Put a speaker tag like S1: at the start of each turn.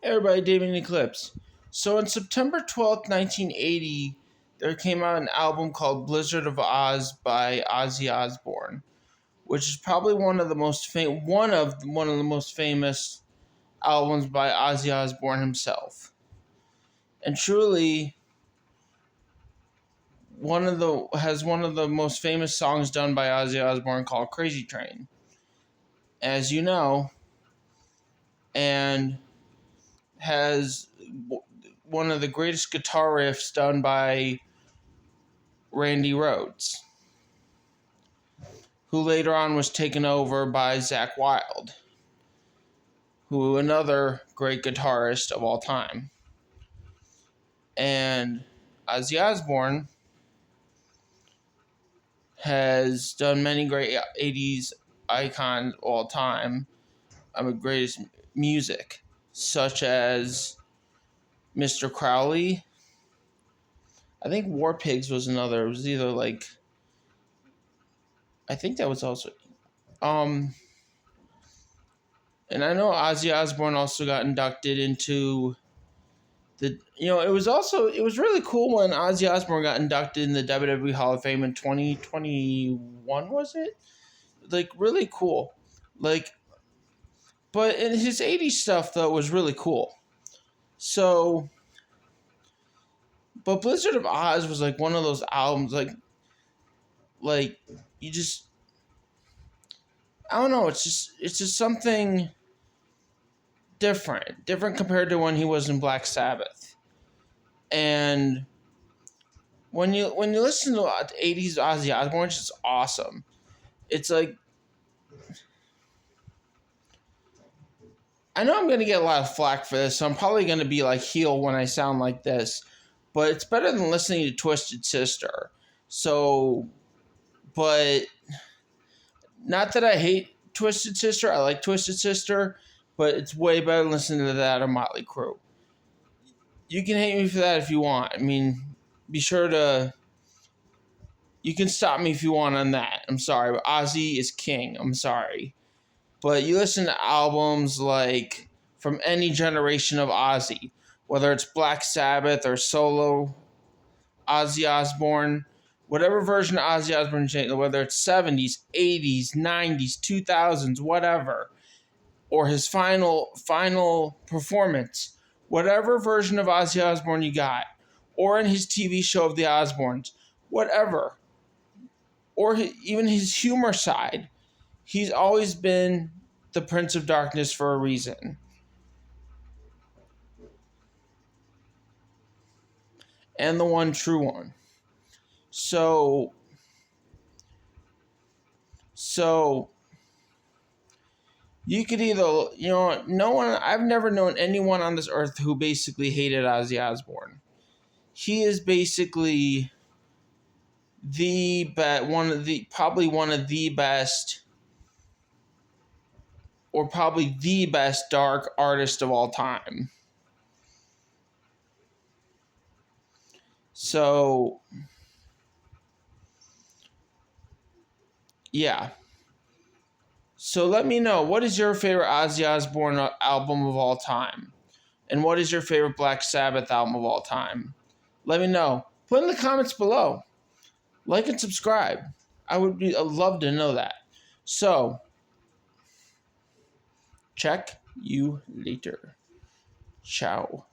S1: Hey everybody, David Eclipse. So on September 12th, 1980, there came out an album called Blizzard of Oz by Ozzy Osbourne, which is probably one of the most famous albums by Ozzy Osbourne himself. And truly one of the most famous songs done by Ozzy Osbourne called Crazy Train. As you know, and has one of the greatest guitar riffs done by Randy Rhoads, who later on was taken over by Zakk Wylde, who another great guitarist of all time. And Ozzy Osbourne has done many great 80s icons of all time of greatest music, such as Mr. Crowley. I think War Pigs was another. It was either I think that was also and I know Ozzy Osbourne also got inducted into it was really cool when Ozzy Osbourne got inducted in the WWE Hall of Fame in 2021, was it? Really cool. But in his 80s stuff though was really cool. So but Blizzard of Oz was one of those albums you just, I don't know, it's just something different compared to when he was in Black Sabbath. And when you listen to 80s Ozzy Osbourne, it's just awesome. It's I know I'm going to get a lot of flack for this, so I'm probably going to be heel when I sound like this, but it's better than listening to Twisted Sister. So, but not that I hate Twisted Sister, I like Twisted Sister, but it's way better than listening to that or Motley Crue. You can hate me for that if you want. I mean, be sure to... You can stop me if you want on that. I'm sorry, but Ozzy is king. I'm sorry. But you listen to albums from any generation of Ozzy, whether it's Black Sabbath or solo Ozzy Osbourne, whatever version of Ozzy Osbourne, whether it's 70s, 80s, 90s, 2000s, whatever, or his final performance, whatever version of Ozzy Osbourne you got, or in his TV show of the Osbournes, whatever, or even his humor side, he's always been the Prince of Darkness for a reason. And the one true one. So you could either, no one, I've never known anyone on this earth who basically hated Ozzy Osbourne. He is basically probably one of the best, or probably the best dark artist of all time. So, yeah. So let me know, what is your favorite Ozzy Osbourne album of all time? And what is your favorite Black Sabbath album of all time? Let me know. Put in the comments below. Like and subscribe. I'd love to know that. So, check you later. Ciao.